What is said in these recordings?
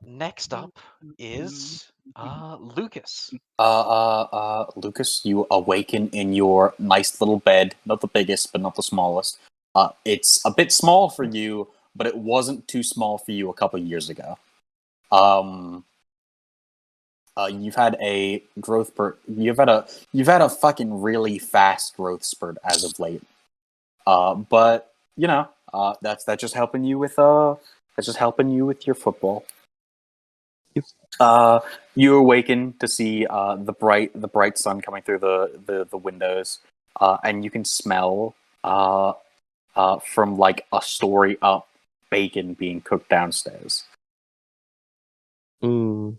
Next up is Lucas. Lucas, you awaken in your nice little bed, not the biggest, but not the smallest. It's a bit small for you, but it wasn't too small for you a couple years ago. Um, you've had a growth spurt. You've had a fucking really fast growth spurt as of late. But that's just helping you with your football. Yep. You awaken to see the bright sun coming through the windows, and you can smell from like a story up bacon being cooked downstairs. Bacon.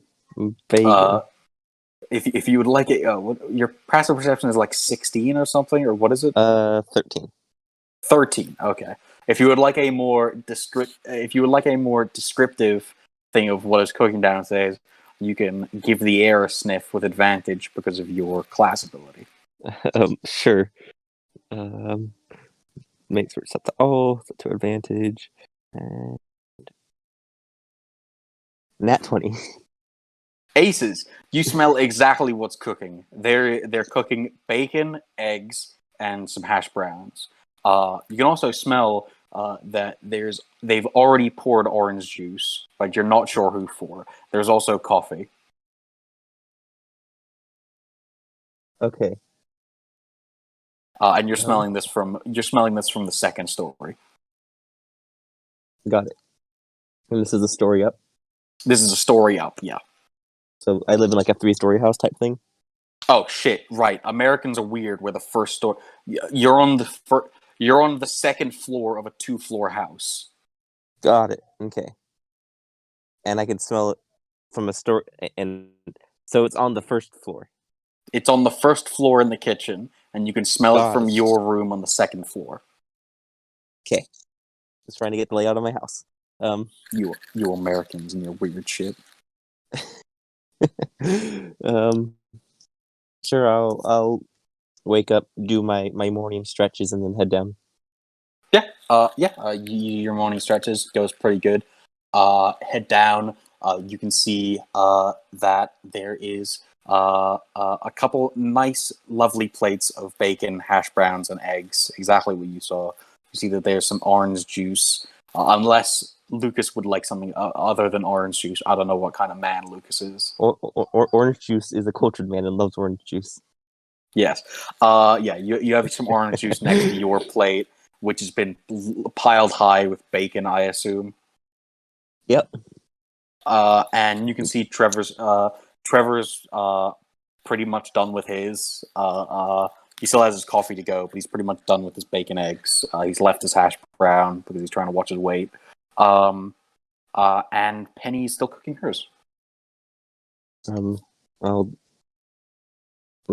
If you would like it, your passive perception is like 16 or something, or what is it? 13. 13. Okay. If you would like a more descriptive thing of what is cooking downstairs, you can give the air a sniff with advantage because of your class ability. Sure. Makes it set to advantage, and nat 20. Aces, you smell exactly what's cooking. They're cooking bacon, eggs, and some hash browns. You can also smell that they've already poured orange juice, but you're not sure who for. There's also coffee. Okay. And you're smelling this from the second story. Got it. And this is a story up. This is a story up, yeah. So I live in like a 3-story house type thing. Oh shit! Right, Americans are weird. Where the first story, you're on the second floor of a 2-floor house. Got it. Okay. And I can smell it from a store, and so it's on the first floor. It's on the first floor in the kitchen, and you can smell it from your room on the second floor. Okay. Just trying to get the layout of my house. You Americans and your weird shit. Sure. I'll wake up, do my morning stretches, and then head down. Yeah. Your morning stretches goes pretty good. Head down. You can see that there is a couple nice, lovely plates of bacon, hash browns, and eggs. Exactly what you saw. You see that there's some orange juice. Unless Lucas would like something other than orange juice. I don't know what kind of man Lucas is. Orange juice is a cultured man and loves orange juice. Yes. Yeah. You have some orange juice next to your plate, which has been piled high with bacon, I assume. Yep. And you can see Trevor's pretty much done with his. He still has his coffee to go, but he's pretty much done with his bacon eggs. He's left his hash brown because he's trying to watch his weight. And Penny's still cooking hers. I'll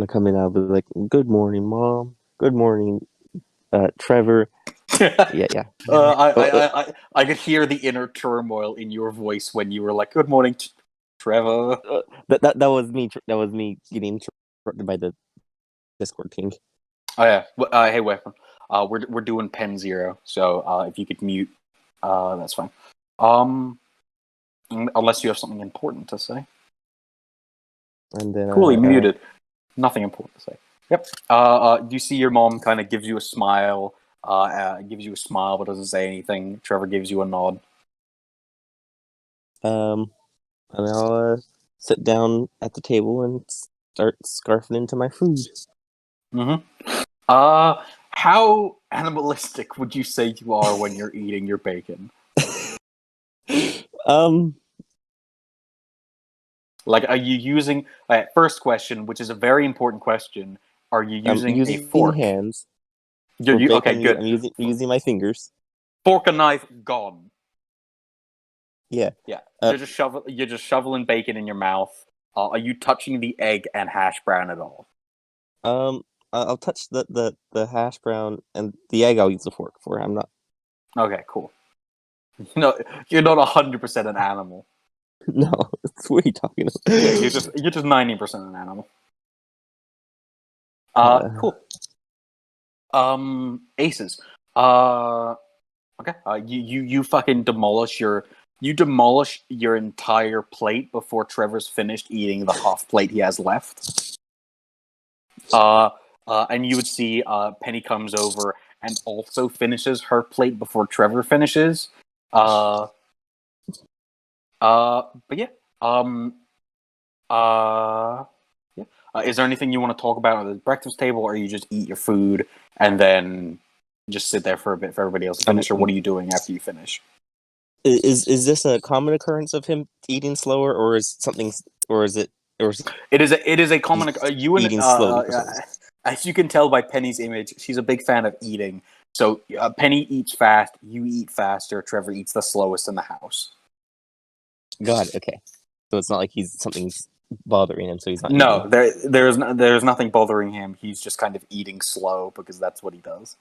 come in. I'll be like, "Good morning, Mom. Good morning, Trevor." Yeah. I could hear the inner turmoil in your voice when you were like, "Good morning, Trevor." That was me. That was me getting interrupted by the Discord king. Oh yeah. Hey, Weapon. We're doing Pen Zero, so if you could mute, that's fine. Unless you have something important to say. And then Coolly muted. Nothing important to say. Yep. You see your mom kind of gives you a smile. But doesn't say anything. Trevor gives you a nod. And I'll sit down at the table and start scarfing into my food. Mm-hmm. How animalistic would you say you are when you're eating your bacon? Like, are you using... first question, which is a very important question. Are you using a fork? Hands. Okay, good. I'm using my fingers. Fork and knife, gone. Yeah. Yeah. You're just shoveling bacon in your mouth. Are you touching the egg and hash brown at all? I'll touch the hash brown, and the egg I'll use the fork for. I'm not... Okay, cool. No, you're not 100% an animal. No, what are you talking about? Yeah, you're just 90% an animal. Cool. Aces. Okay. You fucking demolish your You demolish your entire plate before Trevor's finished eating the half plate he has left. And you would see Penny comes over and also finishes her plate before Trevor finishes. But yeah. Yeah. Is there anything you want to talk about at the breakfast table, or you just eat your food and then just sit there for a bit for everybody else to finish, or what are you doing after you finish? Is this a common occurrence of him eating slower, or is something, or is it It is a common. You and eating slowly for some reason? as you can tell by Penny's image, she's a big fan of eating. So Penny eats fast. You eat faster. Trevor eats the slowest in the house. God, okay. So it's not like something's bothering him, so he's not No, eating. there's nothing bothering him. He's just kind of eating slow because that's what he does.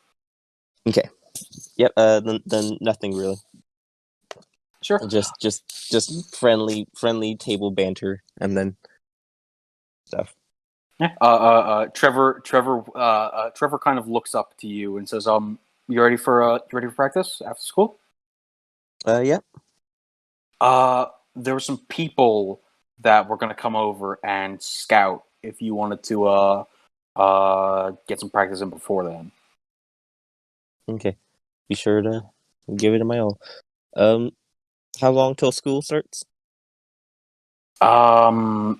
Okay. Yep. Then nothing really. Sure. Just friendly table banter, and then stuff. Yeah. Trevor kind of looks up to you and says, you ready for practice after school?" Yeah. There were some people that were going to come over and scout if you wanted to get some practice in before then. Okay. Be sure to give it my all. How long till school starts? I'd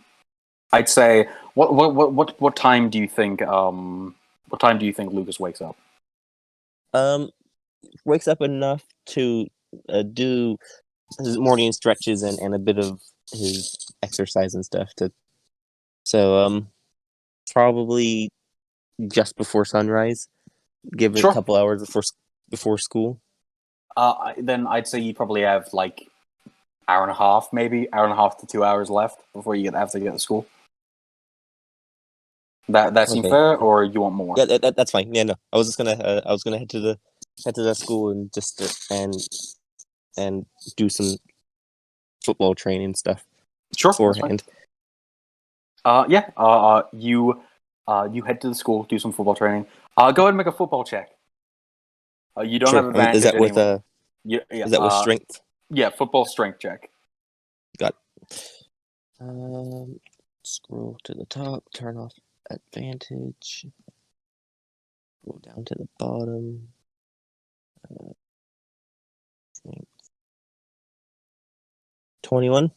say what time do you think Lucas wakes up? Wakes up enough to do his morning stretches and a bit of his exercise and stuff so probably just before sunrise. Give it a Sure. couple hours before school. Then I'd say you probably have like hour and a half to 2 hours left before you have to get to school. That seem Okay. fair, or you want more? Yeah, that's fine. Yeah, no, I was gonna head to that school and just and do some football training stuff Sure. beforehand. Yeah. You head to the school, do some football training. Go ahead and make a football check. You don't Sure. have advantage Is that with anymore. Yeah. Is that with strength? Yeah, football strength check. Got it. Scroll to the top, turn off advantage, go down to the bottom. Strength. 21.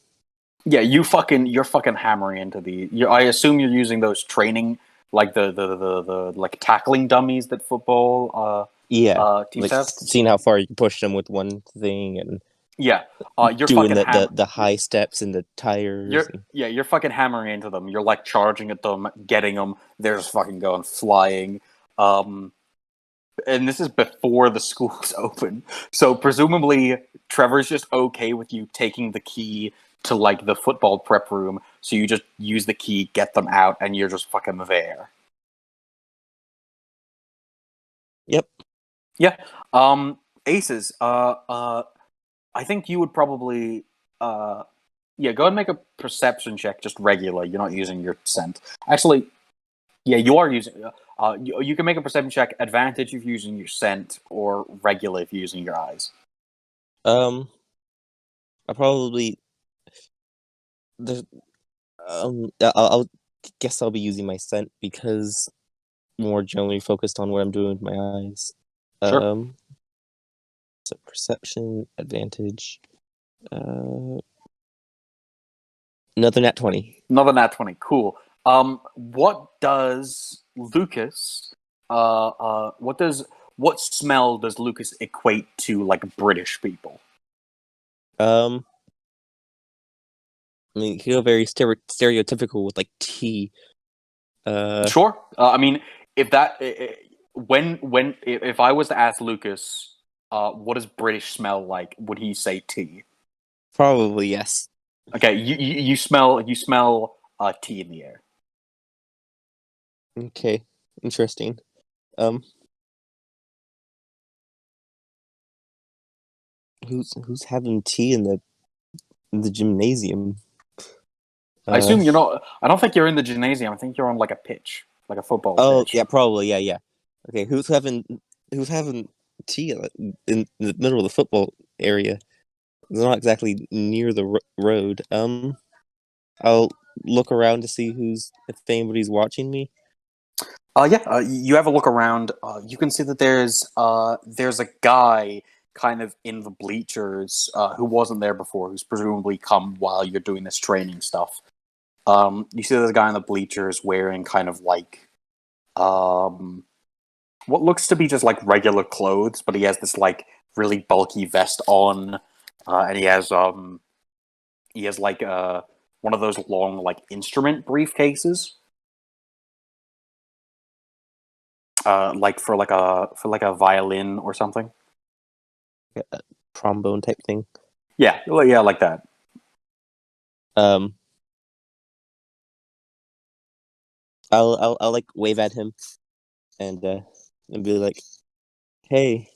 Yeah, you're fucking hammering into I assume you're using those training, like the like tackling dummies that football Yeah, teams like have. seeing how far you can push them with one thing, and Yeah, you're doing fucking the high steps and the tires. you're fucking hammering into them. You're like charging at them, getting them. They're just fucking going flying. And this is before the school's open, so presumably Trevor's just okay with you taking the key to like the football prep room. So you just use the key, get them out, and you're just fucking there. Yep. Yeah. Aces. I think you would probably yeah, go ahead and make a perception check, just regular. You're not using your scent. Actually, yeah, you are using. You can make a perception check. Advantage if you're using your scent, or regular if you're using your eyes. I probably I'll guess I'll be using my scent because more generally focused on what I'm doing with my eyes. Sure. So perception advantage. Another nat 20. Another nat 20. Cool. What does Lucas? What smell does Lucas equate to like British people? I mean, you feel very stereotypical with like tea. Sure. I mean, if that if I was to ask Lucas, what does British smell like? Would he say tea? Probably yes. Okay, you smell tea in the air. Okay, interesting. Who's having tea in the gymnasium? I assume you're not. I don't think you're in the gymnasium. I think you're on like a pitch, like a football pitch. Yeah, probably. Yeah. Okay, who's having tea in the middle of the football area? It's not exactly near the road. I'll look around to see if anybody's watching me. You have a look around. You can see that there's a guy kind of in the bleachers who wasn't there before, who's presumably come while you're doing this training stuff. You see there's a guy in the bleachers wearing kind of like what looks to be just like regular clothes, but he has this like really bulky vest on, and he has like one of those long like instrument briefcases. Like for like a violin or something. A trombone type thing. Yeah, like that. Um, I'll like wave at him and be like, "Hey,"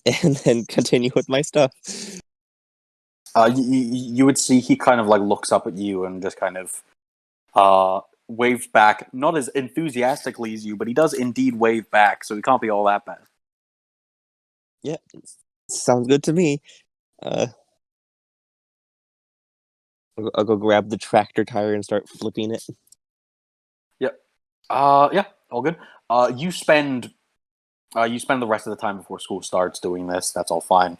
and then continue with my stuff. You would see he kind of like looks up at you and just kind of waves back, not as enthusiastically as you, but he does indeed wave back, so he can't be all that bad. Yeah, sounds good to me. I'll go grab the tractor tire and start flipping it. Yep. Yeah, all good. You spend the rest of the time before school starts doing this. That's all fine.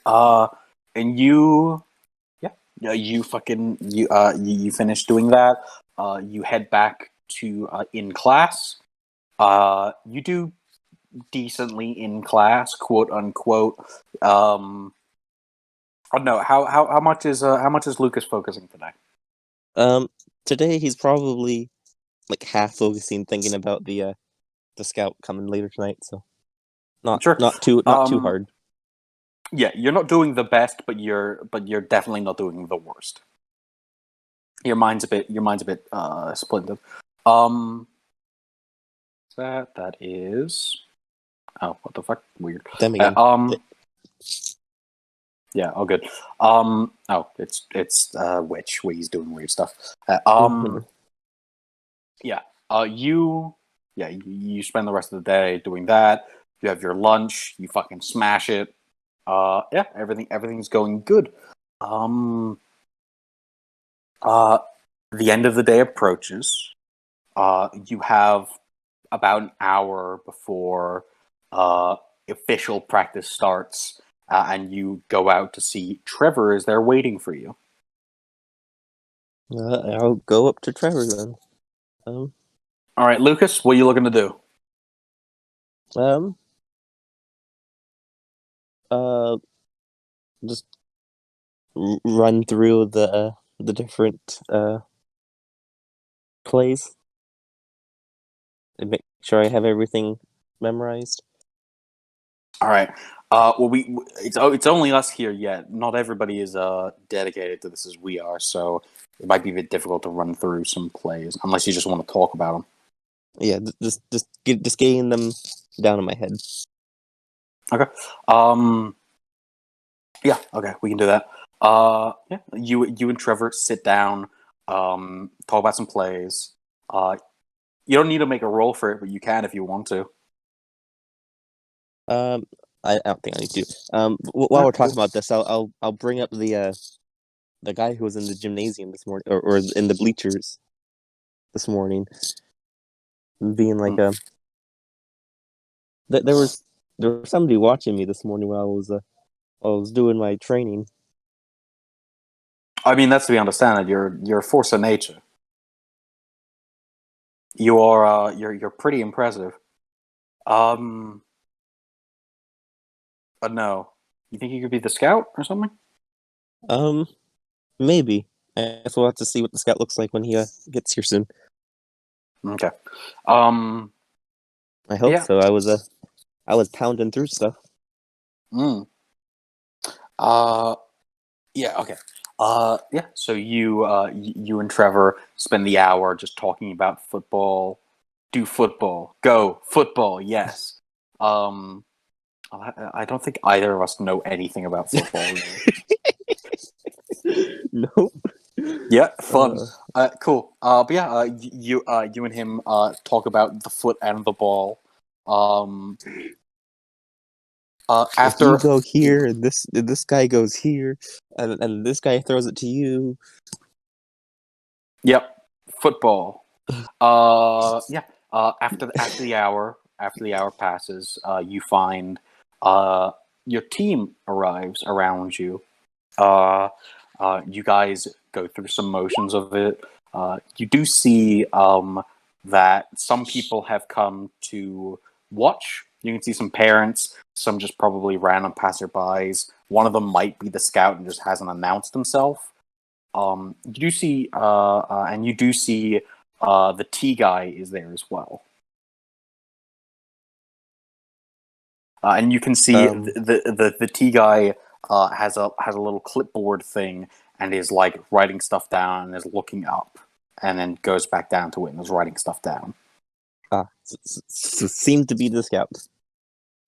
And you finish doing that. You head back to in class. You do decently in class, quote unquote. Oh no, how much is Lucas focusing today? Today he's probably like half focusing, thinking about the scout coming later tonight. So Sure. not too hard. Yeah, you're not doing the best, but you're definitely not doing the worst. Your mind's a bit splintered. That is. Oh, what the fuck? Weird. Them again. Yeah, all good. It's Witch where he's doing weird stuff. Yeah. You spend the rest of the day doing that. You have your lunch. You fucking smash it. Yeah, everything's going good. The end of the day approaches. You have about an hour before official practice starts, and you go out to see Trevor is there waiting for you. I'll go up to Trevor then. All right, Lucas, what are you looking to do? Just run through the different plays and make sure I have everything memorized. All right. Well, it's only us here yet. Not everybody is dedicated to this as we are, so it might be a bit difficult to run through some plays unless you just want to talk about them. Yeah, just getting them down in my head. Okay. Yeah. Okay, we can do that. Yeah. You and Trevor sit down. Talk about some plays. You don't need to make a roll for it, but you can if you want to. I don't think I need to. While we're talking about this, I'll bring up the guy who was in the gymnasium this morning, or in the bleachers this morning, being like, there was somebody watching me this morning while I was doing my training. I mean, that's to be understood. You're a force of nature. You are you're pretty impressive. But no, you think you could be the scout or something? Maybe. I guess we'll have to see what the scout looks like when he gets here soon. Okay. I hope Yeah. so. I was pounding through stuff. Yeah. Okay. Yeah. So you and Trevor spend the hour just talking about football. Do football. Go football. Yes. I don't think either of us know anything about football. Nope. Yeah, fun. Cool. But yeah, you and him talk about the foot and the ball. If you After go here, and this guy goes here, and this guy throws it to you. Yep, football. Yeah. After the hour passes, you find your team arrives around you. Uh, you guys go through some motions of it. You do see that some people have come to watch. You can see some parents, some just probably random passerbys. One of them might be the scout and just hasn't announced himself. You do see, and you do see the T guy is there as well, and you can see Um, the T guy has a little clipboard thing and is like writing stuff down and is looking up, and then goes back down to it and is writing stuff down. Seemed to be the scout.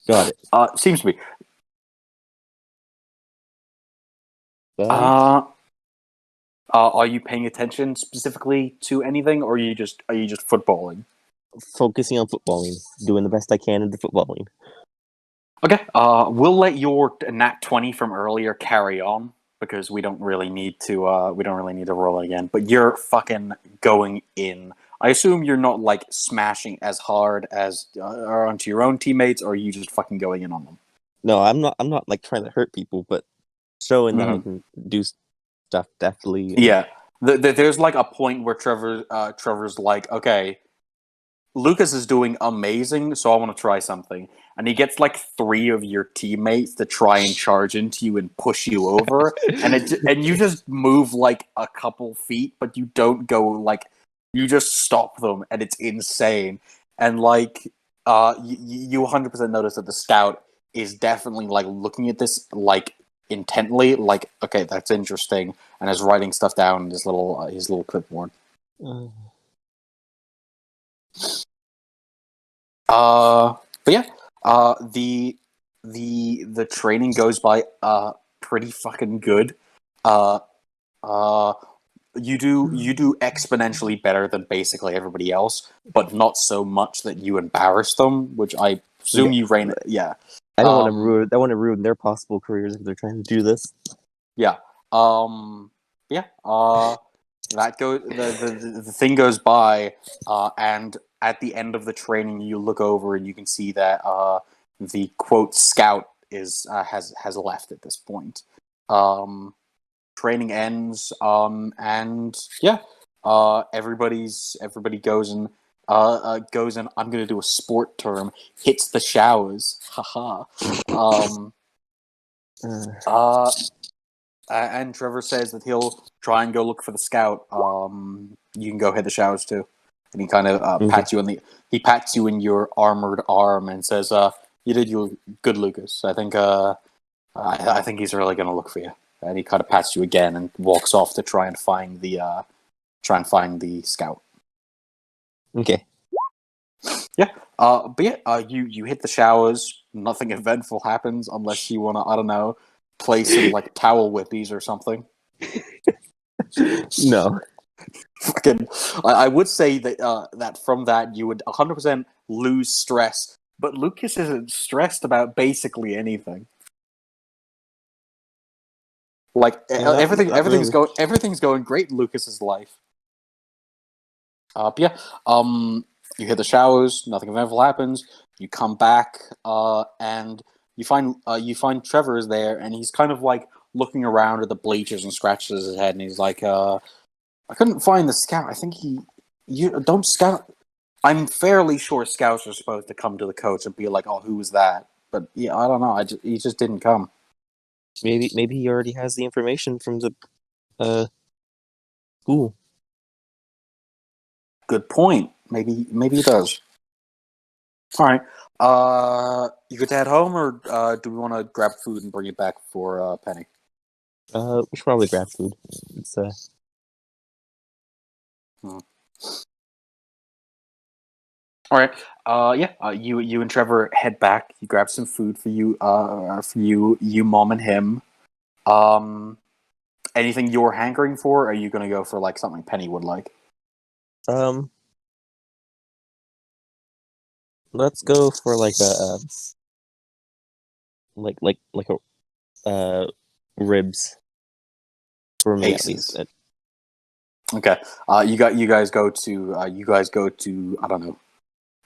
Got it. Seems to be. Buddy. Uh, are you paying attention specifically to anything, or are you just footballing? Focusing on footballing, doing the best I can in the footballing. Okay. We'll let your nat 20 from earlier carry on because we don't really need to. We don't really need to roll it again. But you're fucking going in. I assume you're not like smashing as hard as onto your own teammates, or are you just fucking going in on them? No, I'm not. I'm not like trying to hurt people, but showing that I Mhm. can do stuff deftly. And, Yeah. There's like a point where Trevor's like, okay, Lucas is doing amazing, so I want to try something. And he gets like three of your teammates to try and charge into you and push you over, and you just move like a couple feet, but you don't go like you just stop them, and it's insane. And like, you 100% notice that the scout is definitely like looking at this like intently, like okay, that's interesting, and is writing stuff down in his little clipboard. uh, But yeah, the training goes by pretty fucking good. Uh, uh, you do exponentially better than basically everybody else, but not so much that you embarrass them, which I yeah, presume you reign. Yeah, I don't want to um, ruin. I want to ruin their possible careers if they're trying to do this. yeah, yeah. That go the thing goes by, and at the end of the training, you look over and you can see that the quote scout is has left at this point. Training ends, and yeah, everybody goes and I'm gonna do a sport term. Hits the showers, haha. Um, Uh, uh, and Trevor says that he'll try and go look for the scout. You can go hit the showers too, and he kind of okay. he pats you in your armored arm and says, "You did you good, Lucas. I think he's really going to look for you." And he kind of pats you again and walks off to try and find the scout. Okay. Yeah. But yeah, you hit the showers. Nothing eventful happens unless you want to, I don't know, play some like towel whippies or something. No. Fucking, I would say that from that you would 100% lose stress, but Lucas isn't stressed about basically anything. Like Yeah, not really. everything's going great in Lucas's life. But yeah, you hit the showers. Nothing eventful happens. You come back, and you find Trevor is there, and he's kind of like looking around at the bleachers and scratches his head, and he's like, I couldn't find the scout. I think you don't scout. I'm fairly sure scouts are supposed to come to the coach and be like, "Oh, who was that?" But yeah, I don't know. He just didn't come. Maybe he already has the information from the school. Good point. Maybe he does. All right. You good to head home, or do we want to grab food and bring it back for Penny? We should probably grab food. It's Hmm. All right. Yeah. You and Trevor head back. You grab some food for you, mom, and him. Anything you're hankering for? Or are you gonna go for like something Penny would like? um. Let's go for like like a ribs for me at least. Aces. Okay. You guys go to I don't know,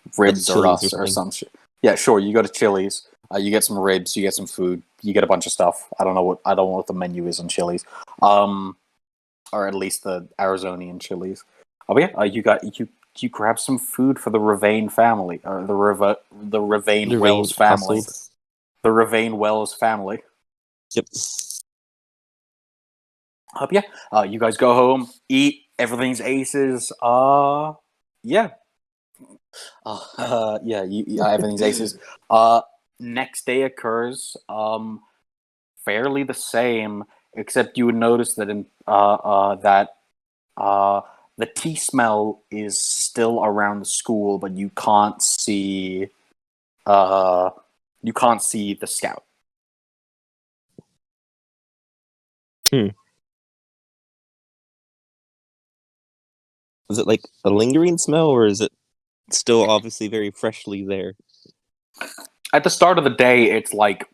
Like Ribs or Chili's or Us or something. some shit. Yeah, sure. You go to Chili's. You get some ribs. You get some food. You get a bunch of stuff. I don't know what the menu is on Chili's. Or at least the Arizonian Chili's. Oh yeah. You grab some food for the Ravane family, or the Ravane The rain Wells family. household. The Ravane Wells family. Yep. Yeah. You guys go home, eat. Everything's aces. Yeah. Everything's aces. Next day occurs. Fairly the same, except you would notice that uh, the tea smell is still around the school, but you can't see the scout. Hmm. Is it like a lingering smell, or is it still obviously very freshly there? At the start of the day, it's like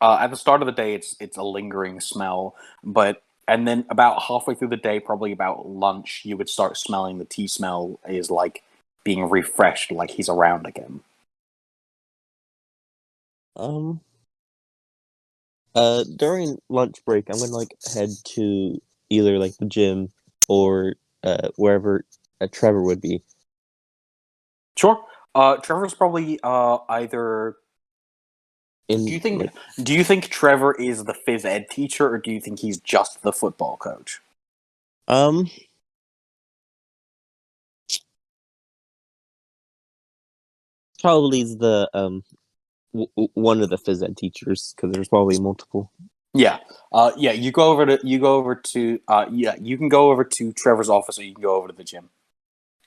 at the start of the day, it's a lingering smell, but and then about halfway through the day, probably about lunch, you would start smelling the tea smell is like being refreshed, like he's around again. Um. During lunch break, I'm gonna like head to either like the gym or wherever Trevor would be. Sure. Trevor's probably either. Do In you think like do you think Trevor is the phys ed teacher, or do you think he's just the football coach? um probably is the one of the phys ed teachers because there's probably multiple. Yeah. Yeah. You go over to yeah. You can go over to Trevor's office, or you can go over to the gym.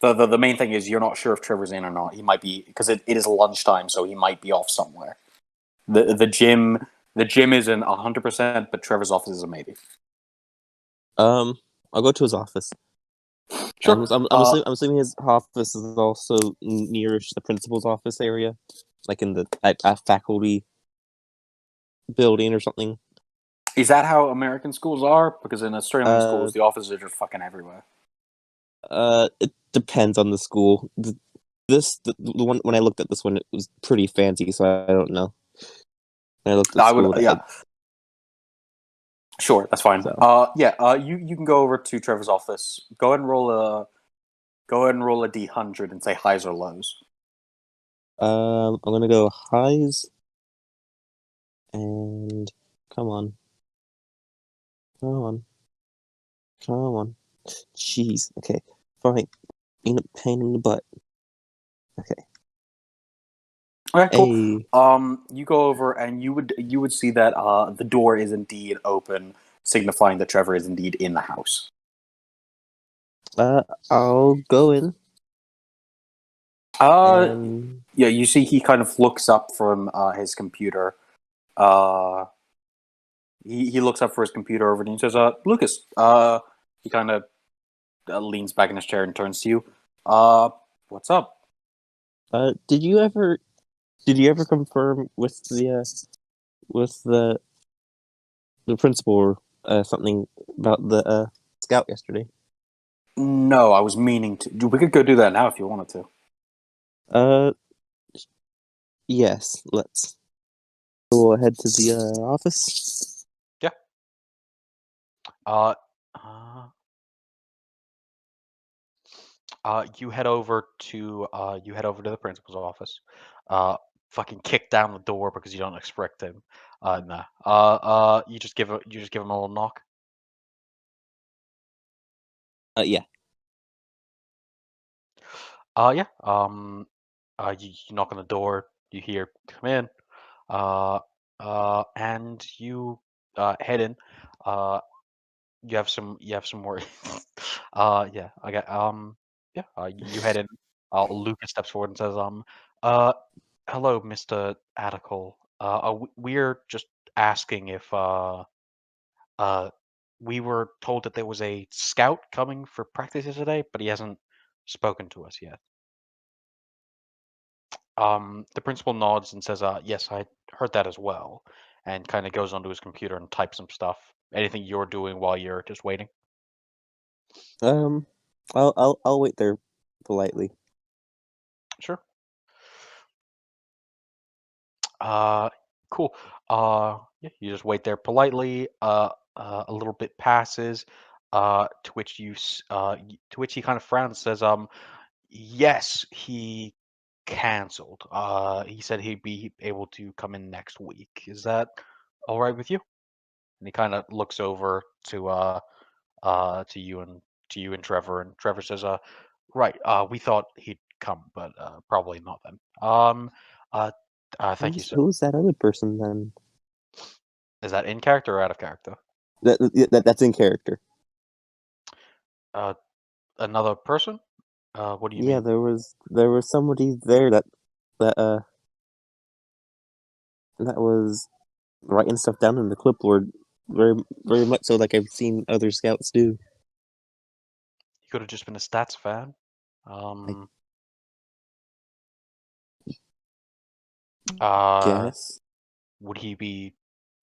The main thing is you're not sure if Trevor's in or not. He might be because it is lunchtime, so he might be off somewhere. The gym isn't 100%, but Trevor's office is a maybe. I'll go to his office. Sure. I'm assuming his office is also near the principal's office area, like in the at faculty building or something. Is that how American schools are? Because in Australian Uh, schools, the offices are just fucking everywhere. it depends on the school. The one when I looked at this one, it was pretty fancy, so I don't know. When I looked at I would, school that yeah, sure, that's fine. so Yeah, you can go over to Trevor's office. Go ahead and roll a D100 and say highs or lows. I'm gonna go highs and come on, come on, come on. Jeez. Okay, fine. Being a pain in the butt. Okay. Okay, cool. Hey. You go over and you would see that the door is indeed open, signifying that Trevor is indeed in the house. I'll go in Uh, and yeah, you see he kind of looks up from his computer. Uh, he looks up for his computer over and he says, Lucas. He kind of leans back in his chair and turns to you. What's up? did you ever confirm with with the principal or something about the scout yesterday? No, I was meaning to. We could go do that now if you wanted to. Uh, yes. Let's go ahead to the office. Yeah. Uh, uh, you head over to the principal's office. Fucking kick down the door because you don't expect him. Nah. You just give him a little knock. Yeah. Yeah. You knock on the door. You hear, "Come in." Uh, and you head in. Uh, you have some more. Yeah. I got yeah. You head in. Lucas steps forward and says, uh, hello, Mr. Attical. We're just asking if uh, we were told that there was a scout coming for practice today, but he hasn't spoken to us yet. The principal nods and says, "Yes, I heard that as well," and kind of goes onto his computer and types some stuff. Anything you're doing while you're just waiting? Um, I'll wait there politely. Sure. Uh, cool. Yeah, you just wait there politely. A little bit passes. To which he kind of frowns and says, yes, he canceled. He said he'd be able to come in next week. Is that all right with you?" And he kind of looks over to you and Trevor, and Trevor says, right, we thought he'd come, but probably not then. Uh, thank you, sir. Who's that other person then? Is that in character or out of character? That's in character. Uh, another person? What do you Yeah, mean? there was somebody there that that was writing stuff down in the clipboard, very much so like I've seen other scouts do. He could have just been a stats fan. I Uh, guess. would he be?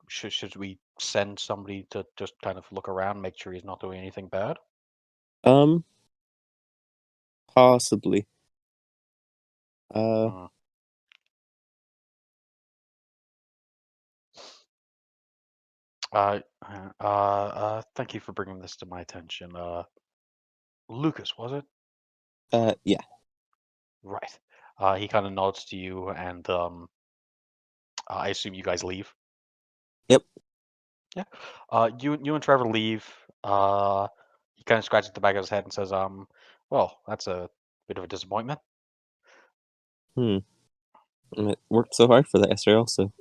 Should we send somebody to just kind of look around, make sure he's not doing anything bad? Um, possibly. Uh, Hmm. Thank you for bringing this to my attention. Lucas, was it? yeah. Right. He kind of nods to you, and I assume you guys leave. Yep. Yeah. You and Trevor leave. He kind of scratches the back of his head and says, well, that's a bit of a disappointment. Hmm. And it worked so hard for that yesterday also.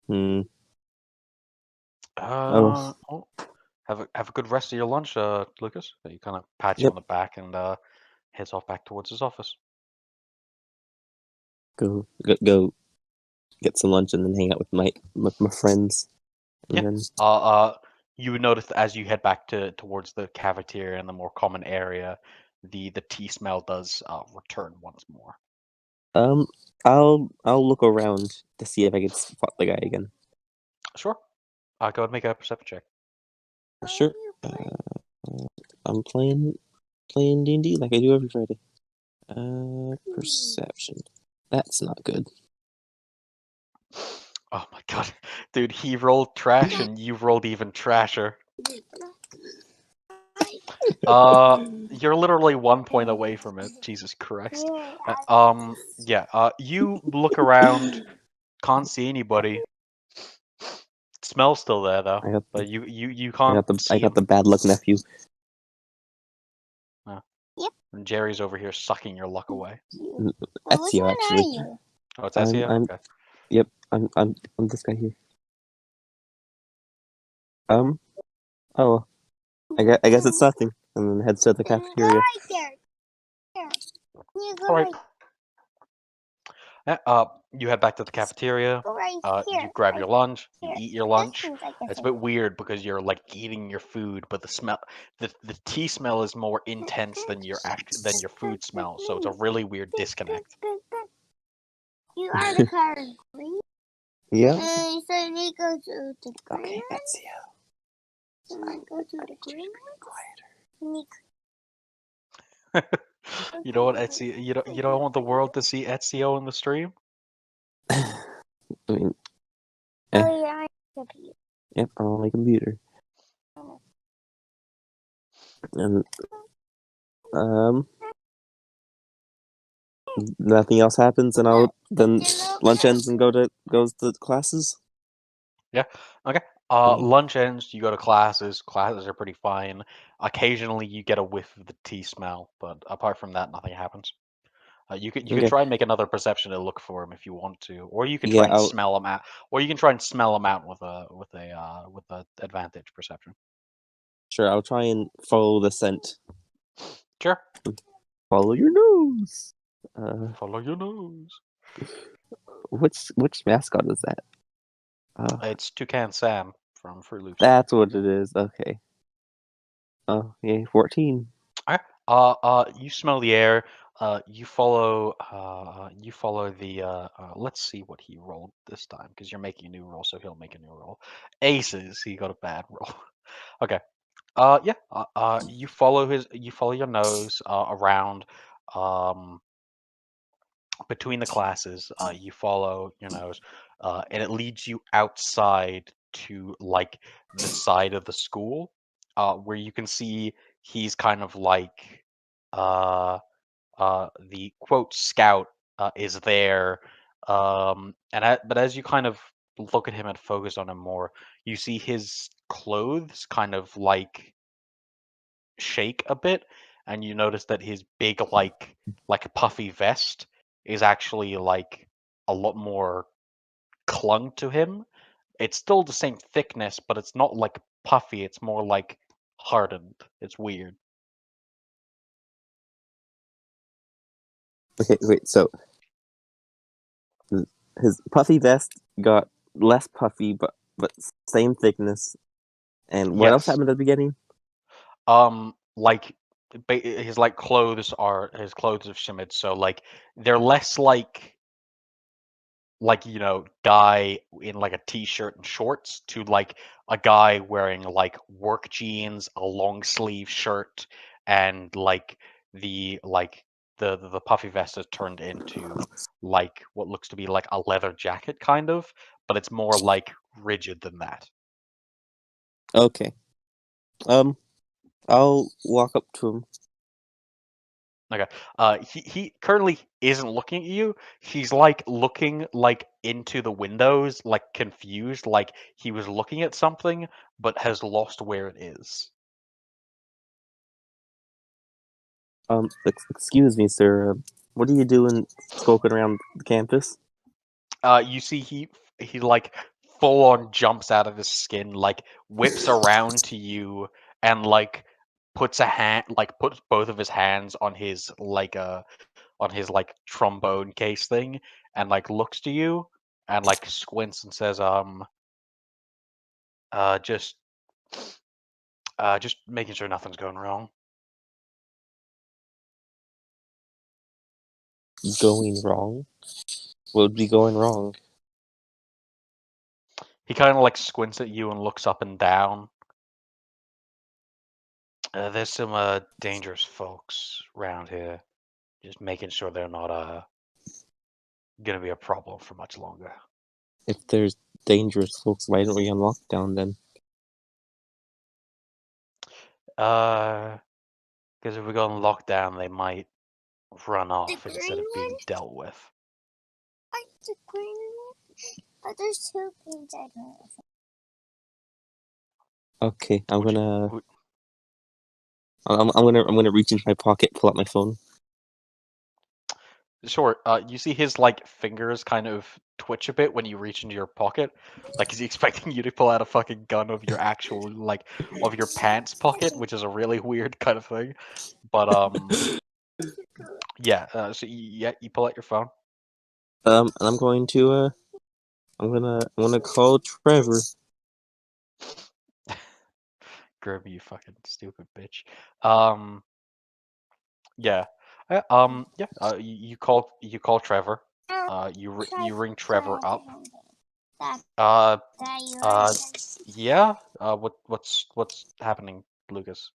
Hmm. Oh. Oh, have a good rest of your lunch, Lucas. He kind of pats you Yep. on the back and heads off back towards his office. Go get some lunch and then hang out with my friends. And Yeah. then You would notice that as you head back towards the cafeteria and the more common area, the tea smell does return once more. um I'll look around to see if I can spot the guy again. Sure. Go ahead and make a perception check. Sure. I'm playing D&D like I do every Friday. Perception. That's not good. Oh my god, dude, he rolled trash and you rolled even trasher. You're literally 1 point away from it. Jesus Christ. Yeah. You look around, can't see anybody. Smell's still there though, I got but you can't I see got him. the bad luck nephew. And Jerry's over here sucking your luck away. Ezio, actually. Oh, it's Ezio? I'm Okay. Yep. I'm this guy here. Oh, I guess it's nothing. And then heads to the cafeteria. All right. Yeah, you head back to the cafeteria. You grab your lunch. You eat your lunch. It's a bit weird because you're like eating your food, but the tea smell is more intense than than your food smell. So it's a really weird disconnect. You are the card, please. Yeah. So we go to the green Okay, one. Ezio. So we go to the green one. You know what, Ezio? You don't want the world to see Ezio in the stream. I mean, Oh yeah, computer. yep, I'm on my computer. And nothing else happens, and then lunch ends and goes to classes. Yeah. Okay. Mhm. Lunch ends. You go to classes. Classes are pretty fine. Occasionally, you get a whiff of the tea smell, but apart from that, nothing happens. You could Okay. try and make another perception to look for him if you want to, or you can try Yeah, and smell him out, or you can try and smell him out with a advantage perception. sure. I'll try and follow the scent. Sure. Follow your nose. Follow your nose. Which mascot is that? It's Toucan Sam from Fruit Loops. That's what it is. Okay. Oh, yeah, 14. You smell the air. You follow. You follow the. Let's see what he rolled this time, because you're making a new roll, so he'll make a new roll. Aces. He got a bad roll. Okay. Yeah. You follow his. You follow your nose around. Between the classes, you follow your nose, and it leads you outside to like the side of the school, where you can see he's kind of like the quote scout is there, but as you kind of look at him and focus on him more, you see his clothes kind of like shake a bit, and you notice that his big like puffy vest is actually like a lot more clung to him. It's still the same thickness, but it's not like puffy, it's more like hardened. It's weird. Okay, wait. So his puffy vest got less puffy, but same thickness. And what else Yes. happened at the beginning? Like his like clothes have shimmered, so like they're less like guy in like a t-shirt and shorts to like a guy wearing like work jeans, a long sleeve shirt, and like the puffy vest has turned into like what looks to be like a leather jacket kind of, but it's more like rigid than that. Okay. I'll walk up to him. Okay. He currently isn't looking at you. He's like looking like into the windows, like confused, like he was looking at something but has lost where it is. Excuse me, sir. What are you doing skulking around the campus? You see he like full on jumps out of his skin, like whips around to you and like puts both of his hands on his like trombone case thing, and like looks to you and like squints and says, uh just just making sure nothing's going wrong. Going wrong? What would be going wrong? He kind of like squints at you and looks up and down. There's some dangerous folks around here. Just making sure they're not gonna be a problem for much longer. If there's dangerous folks, why don't we on lockdown then? Because if we go on lockdown, they might run off instead green of being one? dealt with. Like the green one? But there's two things I don't know. Okay, I'm Would you, gonna would, I'm gonna reach into my pocket, pull out my phone. Sure. You see his like fingers kind of twitch a bit when you reach into your pocket. Like is he expecting you to pull out a fucking gun of your actual like of your pants pocket, which is a really weird kind of thing. But yeah. So yeah, you pull out your phone. And I'm going to I'm gonna call Trevor. Gurby, you fucking stupid bitch. Yeah. Yeah. You call Trevor. You ring Trevor up. That, Uh that you uh yeah. What's happening, Lucas?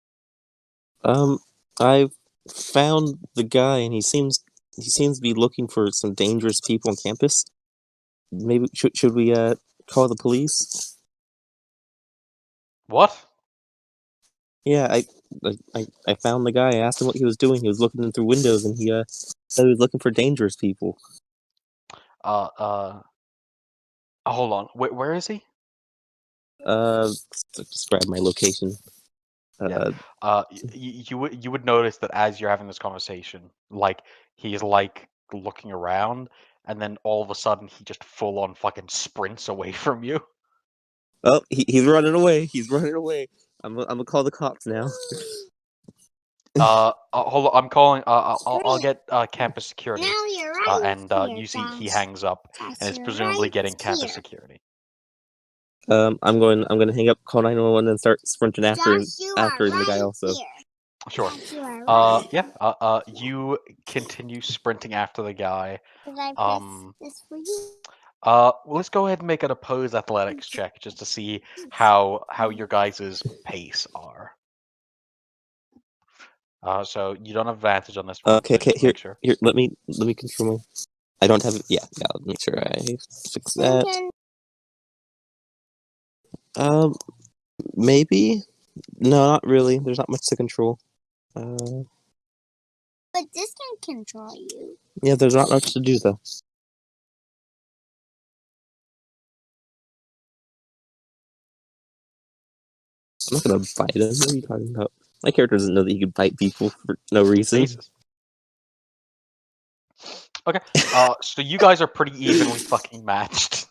I found the guy, and he seems to be looking for some dangerous people on campus. Maybe should we call the police? What? Yeah, I found the guy. I asked him what he was doing. He was looking in through windows, and he said he was looking for dangerous people. Uh, uh, Hold on. Where is he? Describe my location. Yeah. Uh, You would notice that as you're having this conversation, like he's like looking around, and then all of a sudden he just full on fucking sprints away from you. oh, he's running away. He's running away. I'm gonna call the cops now. Hold on. I'm calling. I'll get campus security. now you're right And here, you see he Josh. hangs up, Josh, and is you're presumably right getting campus here. security. I'm gonna hang up, call 911, and start sprinting after Josh, you are after the guy right also. here. Sure. Dad, you are right. Yeah. You continue sprinting after the guy. Did I press Um. this for you? Well, let's go ahead and make an opposed athletics check just to see how your guys' pace are. So you don't have advantage on this one, Okay, so okay. just Here, make sure. here. Let me control my. I don't have it. Yeah, yeah. Let me make sure I fix that. Um, maybe. No, not really. There's not much to control. Uh, But this can control you. yeah. There's not much to do though. I'm not gonna bite him. What are you talking about? My character doesn't know that he can bite people for no reason. Faces. Okay. So you guys are pretty evenly fucking matched.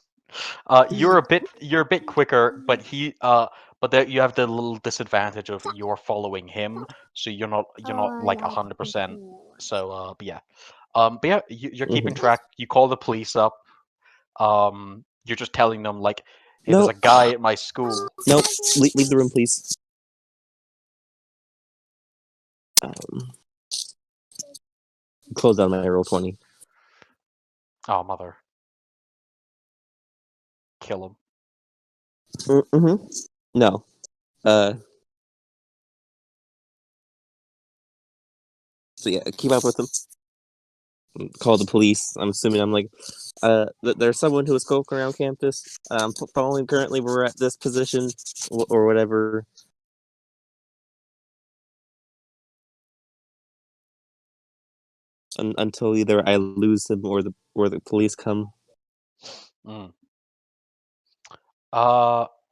You're a bit quicker, but but there you have the little disadvantage of you're following him, so you're not like Like 100%. before. So but yeah, you're keeping Mhm. track. You call the police up. You're just telling them like, hey, there's No, a guy at my school. no. Leave the room, please. Um, close down my roll 20. Oh mother, kill him. Mm-hmm. No. So yeah, keep up with him. Call the police. I'm assuming I'm like, there's someone who is skulking around campus. Following currently, we're at this position or whatever. Until either I lose him or the police come. Mm.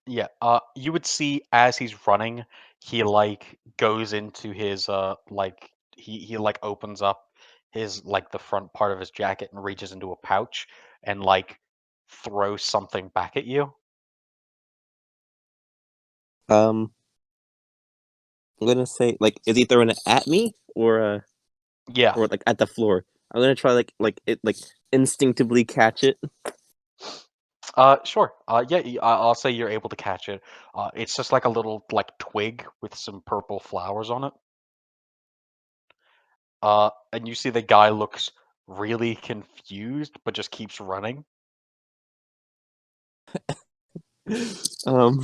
Yeah. You would see as he's running, he like goes into his like he like opens up his like the front part of his jacket and reaches into a pouch and like throws something back at you. Um, I'm gonna say like, is he throwing it at me Yeah. or like at the floor? I'm gonna try like instinctively catch it. Sure. Yeah. I'll say you're able to catch it. It's just like a little like twig with some purple flowers on it. And you see the guy looks really confused, but just keeps running. Um,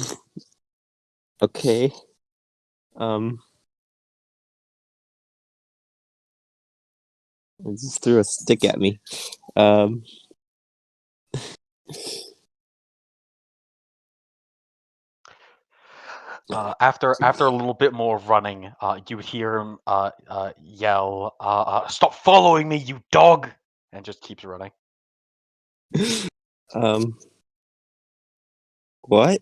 okay. Um, he just threw a stick at me. Um, After a little bit more running, you hear him yell, "Stop following me, you dog!" and just keeps running. um, what?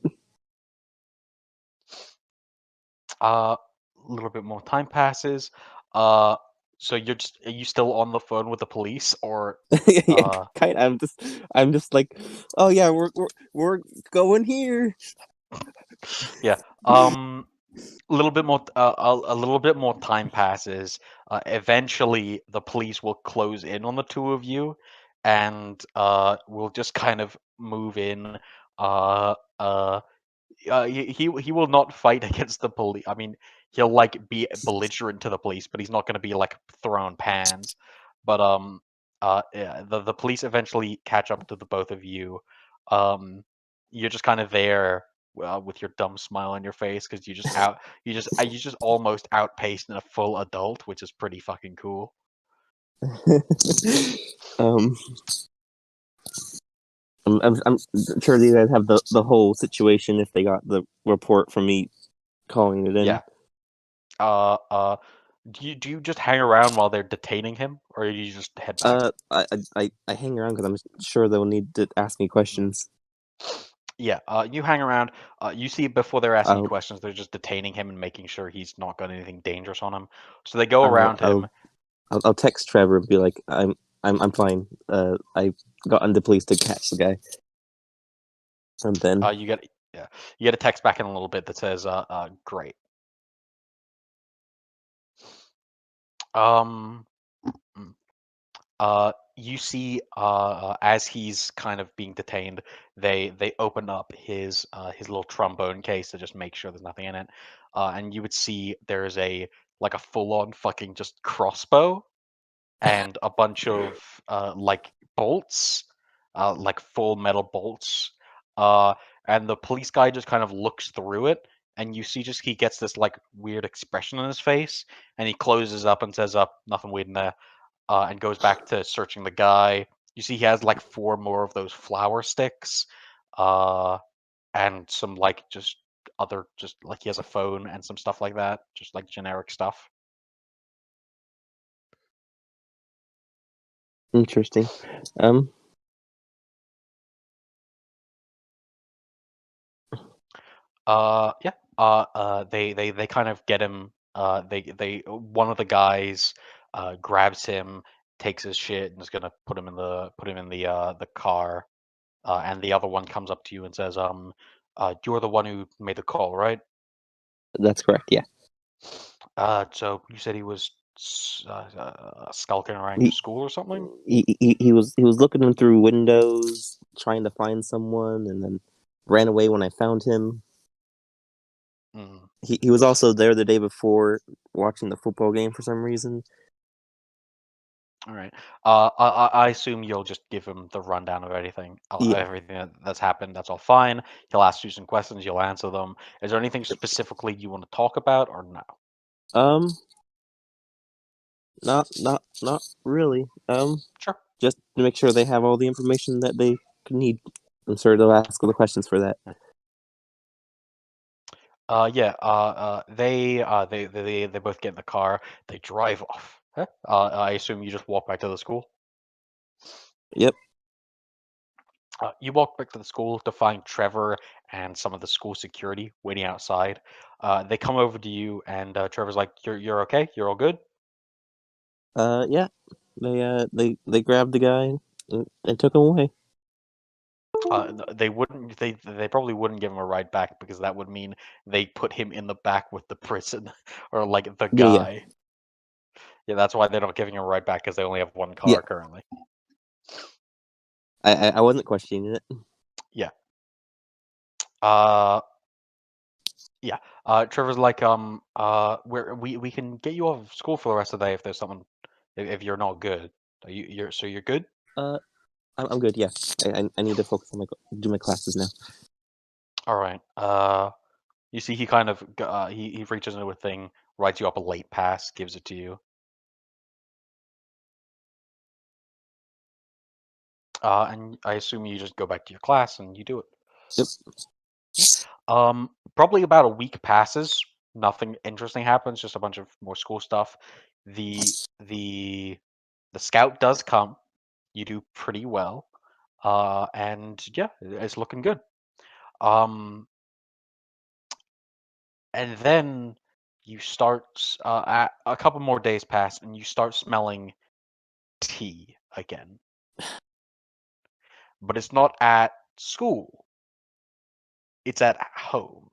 A little bit more time passes. Uh, so are you still on the phone with the police, or Yeah, uh, kind. I'm just like, oh yeah, we're going here. yeah. A little bit more a little bit more time passes. Eventually the police will close in on the two of you, and will just kind of move in. uh uh he will not fight against the police. I mean, he'll like be belligerent to the police, but he's not going to be like throwing pans. But yeah, the police eventually catch up to the both of you. You're just kind of there with your dumb smile on your face because you just almost outpaced a full adult, which is pretty fucking cool. um, I'm sure you guys have the whole situation if they got the report from me calling it in. Yeah. Uh, do you just hang around while they're detaining him, or do you just head back? I hang around because I'm sure they'll need to ask me questions. Yeah, you hang around. You see before they're asking you I'll questions, they're just detaining him and making sure he's not got anything dangerous on him. So they go I'll around him. I'll I'll text Trevor and be like, I'm fine. I got under police to catch the guy, and then You get yeah, you get a text back in a little bit that says, great." Um, mm, you see, as he's kind of being detained, they open up his little trombone case to just make sure there's nothing in it, and you would see there's a like a full-on fucking just crossbow and a bunch of like bolts, like full metal bolts. Uh, and the police guy just kind of looks through it, and you see just he gets this like weird expression on his face, and he closes up and says, "Up, nothing weird in there," and goes back to searching the guy. You see he has like 4 more of those flower sticks, uh, and some like just other just like he has a phone and some stuff like that, just like generic stuff. Interesting. Um, Yeah. They kind of get him. They one of the guys grabs him, takes his shit, and is gonna put him in the car. And the other one comes up to you and says, you're the one who made the call, right? that's correct. Yeah. So you said he was skulking around your He, school or something? he was looking in through windows, trying to find someone, and then ran away when I found him. Mm. He was also there the day before watching the football game for some reason. All right. I assume you'll just give him the rundown of everything, Yeah. everything that's happened. That's all fine. He'll ask you some questions. You'll answer them. Is there anything specifically you want to talk about, or no? Um, not really. Sure. Just to make sure they have all the information that they could need. I'm sure they'll ask all the questions for that. Yeah. They both get in the car. They drive off. Huh? I assume you just walk back to the school. Yep. You walk back to the school to find Trevor and some of the school security waiting outside. They come over to you, and Trevor's like, "You're okay? You're all good?" Yeah. They grabbed the guy and took him away. They wouldn't. They probably wouldn't give him a ride back because that would mean they put him in the back with the prison or like the Yeah. Yeah. guy. Yeah, that's why they're not giving him a ride back because they only have one Yeah. car currently. I wasn't questioning it. Yeah. Uh. Yeah. Trevor's like, we can get you off of school for the rest of the day if there's something, if you're not good. You're good? Uh, I'm good. Yeah. I need to focus on do my classes now. All right. You see, he kind of he reaches into a thing, writes you up a late pass, gives it to you. And I assume you just go back to your class and you do it. Yep. Probably about a week passes. Nothing interesting happens. Just a bunch of more school stuff. The the the scout does come. You do pretty well. And yeah, it's looking good. Um, and then you start a couple more days pass, and you start smelling tea again. But it's not at school. It's at home.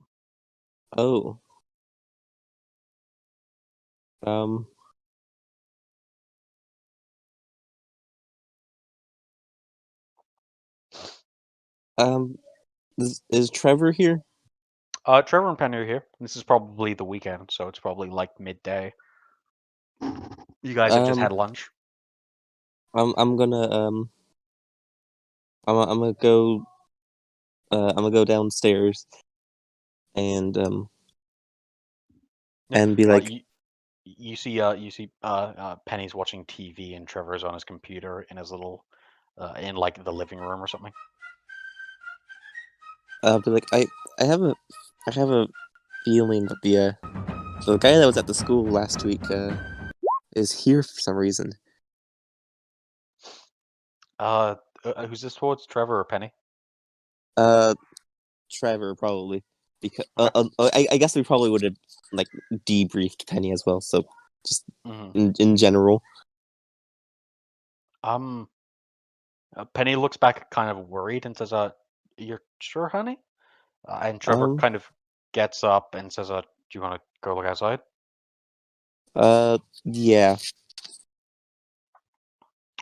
Oh. Um. Um. Is Trevor here? Trevor and Penny are here. This is probably the weekend, so it's probably like midday. You guys have just had Um. lunch. I'm gonna I'm gonna go I'm gonna go downstairs and Yeah. be like, You see Penny's watching TV and Trevor's on his computer in his little in like the living room or something. be like, I have a I have a feeling that the guy that was at the school last week is here for some reason. Uh, who's this towards, Trevor or Penny? Uh, Trevor probably, because Okay. I guess we probably would have like debriefed Penny as well. So just Hmm. in general. Um, Penny looks back kind of worried and says, you're sure, honey?" And Trevor Um. kind of gets up and says, "Do you want to go look outside?" Yeah.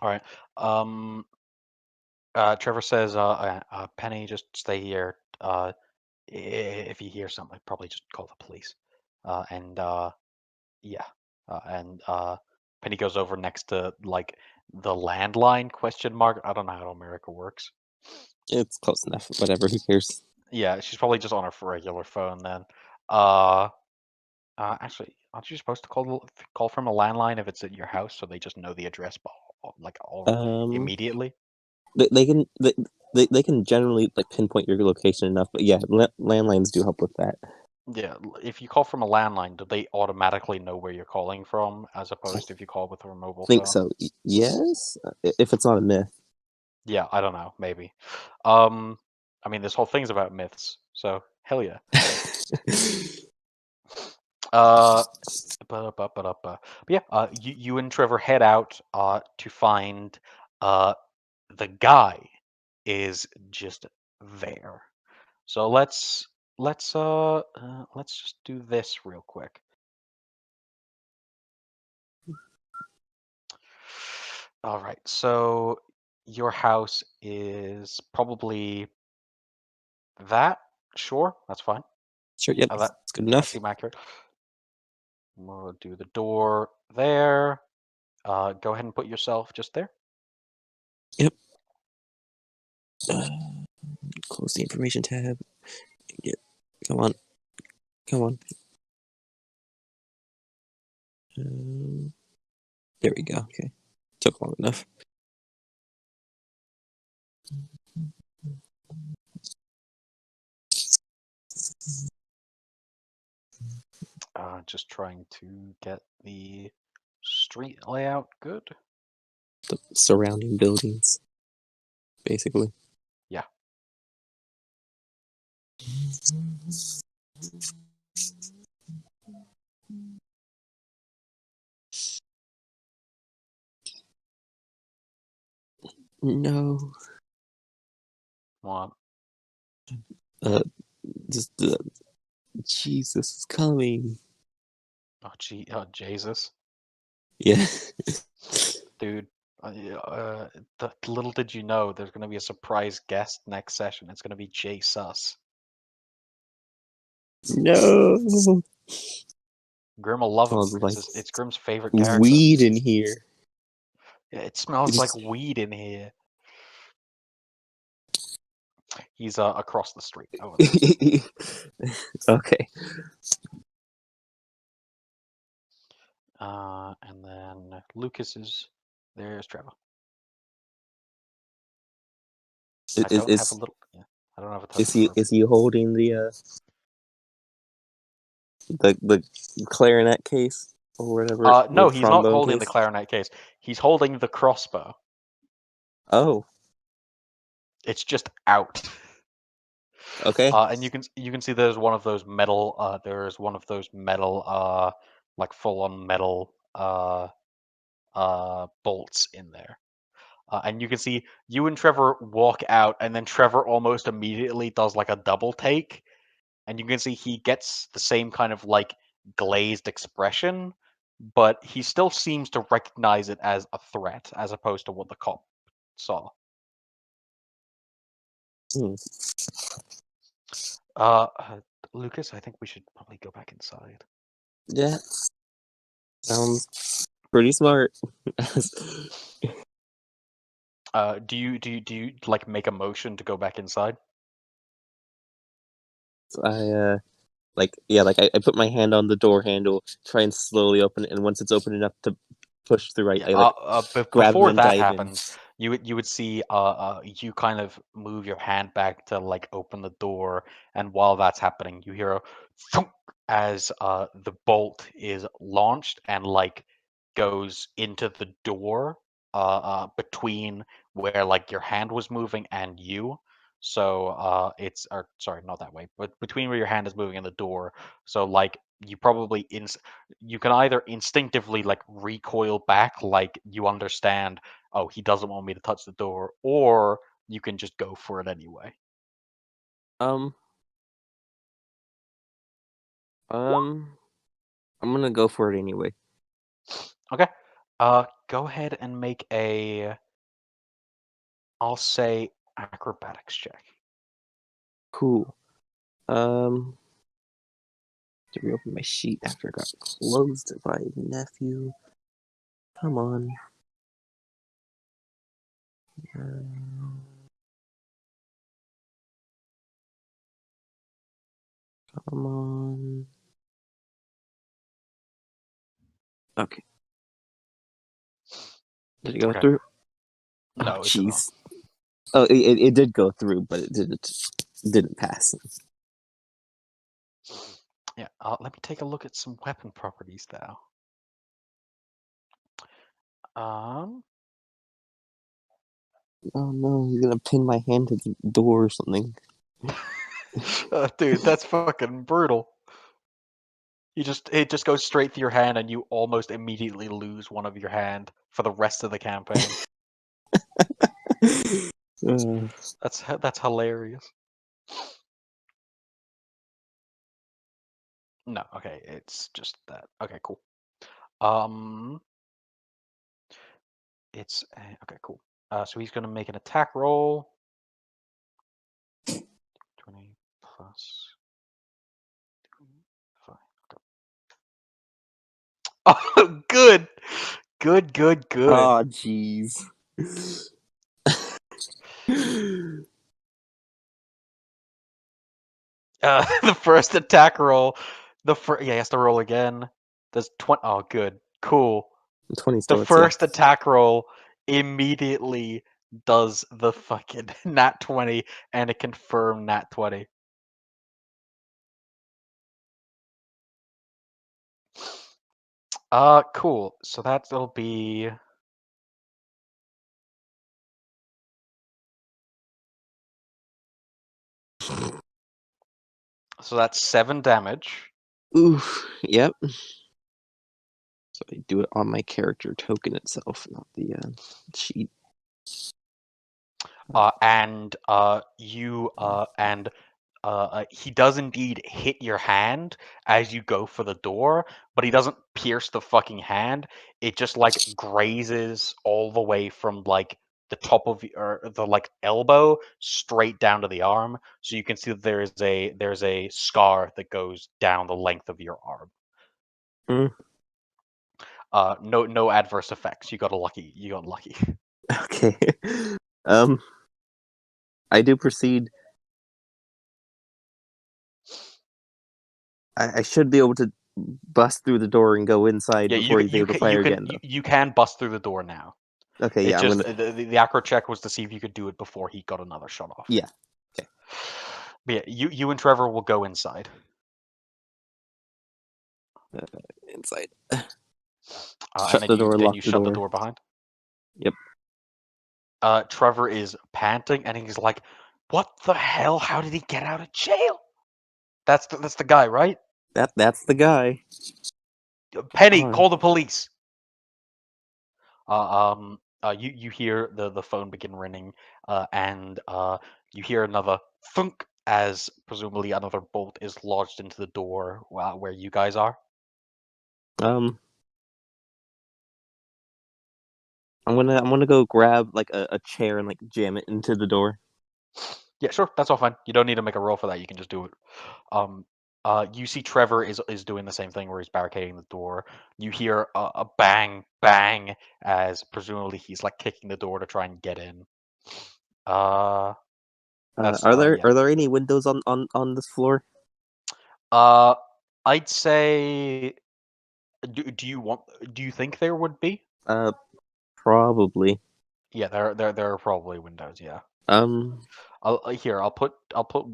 All right. Um, Trevor says, "Penny, just stay here. If you hear something, probably just call the police." And Yeah. And Penny goes over next to like the landline question mark. I don't know how America works. It's close enough. Whatever. Who cares? Yeah, she's probably just on her regular phone then. Uh, actually, aren't you supposed to call from a landline if it's at your house, so they just know the address, like all Um, immediately? they can generally like pinpoint your location enough, but yeah, landlines do help with that. Yeah, if you call from a landline, do they automatically know where you're calling from, as I opposed to if you call with a mobile think phone? so. Yes, if it's not a myth. Yeah, I don't know, maybe. Um, I mean, this whole thing's about myths, so hell yeah. Uh, but yeah, you and Trevor head out to find the guy is just there. So let's just do this real quick. All right, so your house is probably that. Sure, that's fine. Sure. Yep. That It's good that enough. seem accurate. We'll do the door there. Go ahead and put yourself just there. Yep. Close the information tab. Yep. Come on. Come on. There we go. Okay. Took long enough. Just trying to get the street layout good. The surrounding buildings, basically. Yeah. No. Well, Uh, just Jesus is coming. oh Jesus, Yeah. dude. Yeah, little did you know, there's gonna be a surprise guest next session. It's gonna be Jay Sus. No. Grim will love him. Smells like It's Grim's favorite character. weed in here. Yeah, it smells like Just- weed in here. He's across the street over there. Okay. And then Lucas is there's Trevor. I Is don't have a is little. Yeah, I don't have a is token he for. is he holding the clarinet case or whatever, or No, the he's not trombone holding the case? clarinet case. He's holding the crossbow. Oh, It's just out. okay. And you can see there's one of those metal. There's one of those metal. Like full-on metal. Bolts in there. And you can see you and Trevor walk out, and then Trevor almost immediately does like a double take, and you can see he gets the same kind of like glazed expression, but he still seems to recognize it as a threat as opposed to what the cop saw. Hmm. Uh, Lucas, I think we should probably go back inside. Yeah, sounds pretty smart. Do you like make a motion to go back inside? I I put my hand on the door handle, try and slowly open it, and once it's open enough to push through, Yeah. I like grab and Before then that dive in. happens, you would see you kind of move your hand back to like open the door, and while that's happening, you hear a thunk as the bolt is launched and like goes into the door between where like your hand was moving and you. So it's or sorry, not that way, but between where your hand is moving and the door. So like you probably you can either instinctively like recoil back, like you understand, oh, he doesn't want me to touch the door, or you can just go for it anyway. Um, um, I'm gonna go for it anyway. Okay. Go ahead and make a, I'll say, acrobatics check. Cool. Um, To reopen my sheet after it got closed by nephew. Come on. Come on. Okay. Did it go Okay. through? No, Oh, it did not. jeez. Oh, it did go through, but it didn't pass. Yeah. Let me take a look at some weapon properties now. Oh no, he's gonna pin my hand to the door or something. Dude, that's fucking brutal. It just goes straight through your hand, and you almost immediately lose one of your hand for the rest of the campaign. That's hilarious. No, okay, it's just that. Okay, cool. It's okay, cool. So he's gonna make an attack roll. 20 plus 25. Oh, good, good. Oh, jeez. The first attack roll. Yeah, he has to roll again. Does 20? Oh, good, cool. 20 The still hits, first attack roll immediately does the fucking nat 20 and a confirmed nat 20. Cool. So that'll be so that's 7 damage. Oof. Yep. So I do it on my character token itself, not the sheet. And he does indeed hit your hand as you go for the door, but he doesn't pierce the fucking hand. It just like grazes all the way from like the top of or the like elbow straight down to the arm, so you can see that there's a scar that goes down the length of your arm. Mm. No adverse effects. You got lucky. Okay. I do proceed. I should be able to bust through the door and go inside Yeah, before he's able to fire again, though. you can bust through the door now. Okay, It yeah, just I'm gonna. the acro check was to see if you could do it before he got another shot off. Yeah. Okay. But yeah, you and Trevor will go inside. Inside. And Shut the door, then lock you the shut the door. door behind. Yep. Trevor is panting and he's like, "What the hell? How did he get out of jail?" That's the guy, right? That's the guy. Penny, Oh. call the police. You hear the phone begin ringing, and you hear another thunk as presumably another bolt is lodged into the door where you guys are. I'm gonna go grab like a chair and like jam it into the door. Yeah, sure, that's all fine. You don't need to make a roll for that. You can just do it. You see Trevor is doing the same thing where he's barricading the door. You hear a bang bang as presumably he's like kicking the door to try and get in. That's Are yeah. there any windows on this floor? I'd say. Do you think there would be? Probably. Yeah, there are probably windows. Yeah. Um. I'll put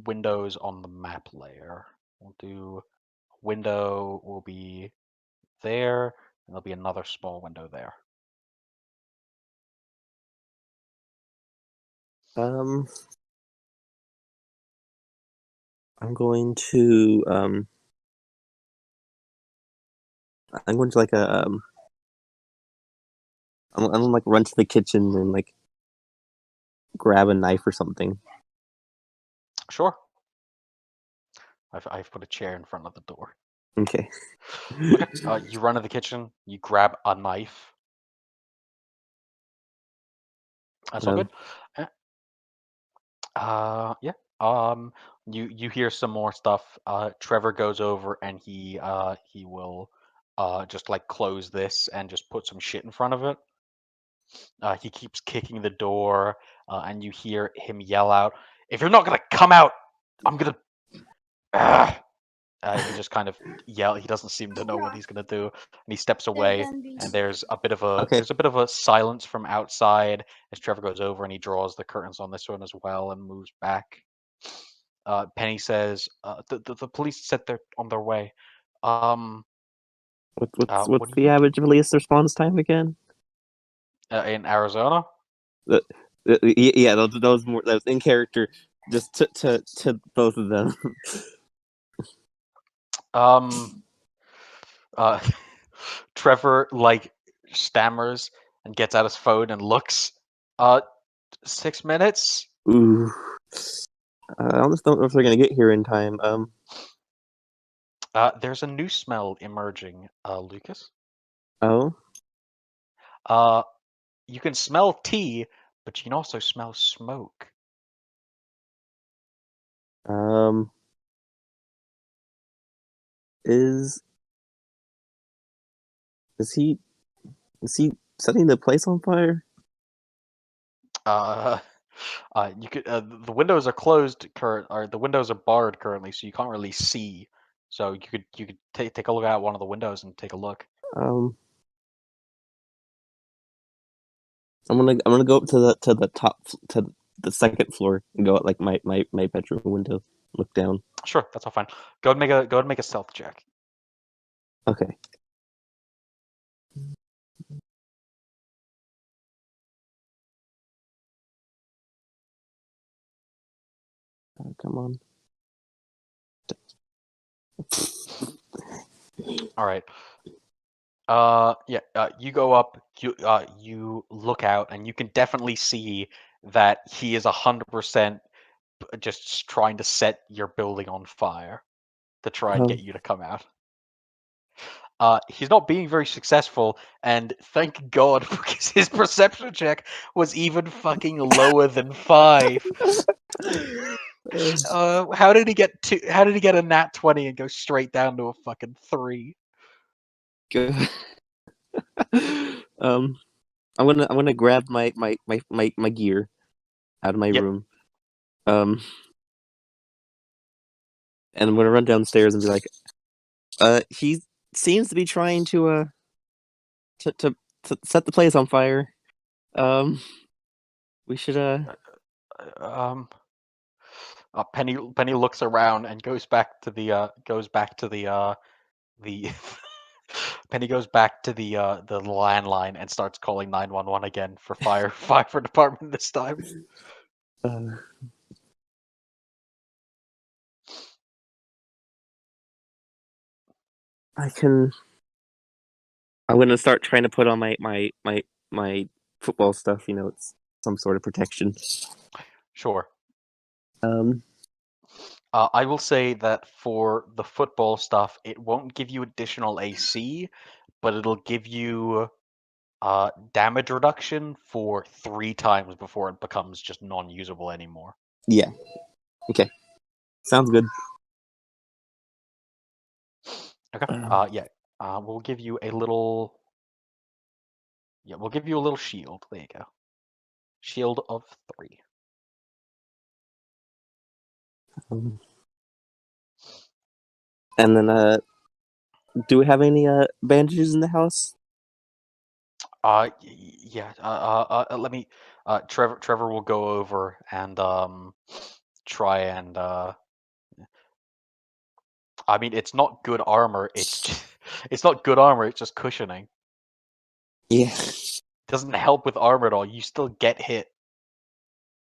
windows on the map layer. We'll do window will be there, and there'll be another small window there. I'm going to like a I'm gonna like run to the kitchen and like grab a knife or something. Sure. I've put a chair in front of the door. Okay. Okay. You run to the kitchen. You grab a knife. That's all good. Yeah. You hear some more stuff. Trevor goes over and he will just like close this and just put some shit in front of it. He keeps kicking the door, and you hear him yell out, "If you're not gonna come out, I'm gonna." Ah!" He just kind of yell. He doesn't seem to know what he's gonna do, and he steps away. And there's a bit of Okay. a silence from outside as Trevor goes over and he draws the curtains on this one as well and moves back. Penny says, "The police said they're on their way. Um, What's what what's do the you average police response time again? in Arizona?" The, yeah, those more those in character, just to both of them. Um, uh, Trevor like stammers and gets out his phone and looks. 6 minutes. Ooh, I almost don't know if they're gonna get here in time. There's a new smell emerging, Lucas. Oh, Uh, you can smell tea, but you can also smell smoke. um, is is he is he setting the place on fire? Uh, you could the windows are closed or the windows are barred currently, so you can't really see. So you could take a look out one of the windows and take a look. Um, I'm gonna go up to the top to the second floor and go at like my bedroom window, look down. Sure, that's all fine. Go ahead and make a stealth check. Okay. Come on. All right. Yeah. You go up. You look out, and you can definitely see that he is 100% just trying to set your building on fire to try and get Um, you to come out. He's not being very successful, and thank God because his perception check was even fucking lower than 5. How did he get to? How did he get a nat 20 and go straight down to a fucking 3? Good. um, I'm gonna grab my gear out of my Yep. room. And I'm gonna run downstairs and be like, he seems to be trying to to, to set the place on fire. We should Um. Penny looks around and goes back to the Penny goes back to the landline and starts calling 911 again for fire department this time. uh I can. I'm gonna start trying to put on my football stuff. You know, it's some sort of protection. Sure. Um, I will say that for the football stuff, it won't give you additional AC, but it'll give you damage reduction for 3 times before it becomes just non-usable anymore. yeah. Okay. Sounds good. Okay. Yeah. We'll give you a little. Yeah, we'll give you a little shield. There you go. Shield of 3. Um, and then do we have any bandages in the house? Yeah. Let me. Trevor will go over and try and. I mean, it's not good armor. It's not good armor. It's just cushioning. Yeah. Doesn't help with armor at all. You still get hit.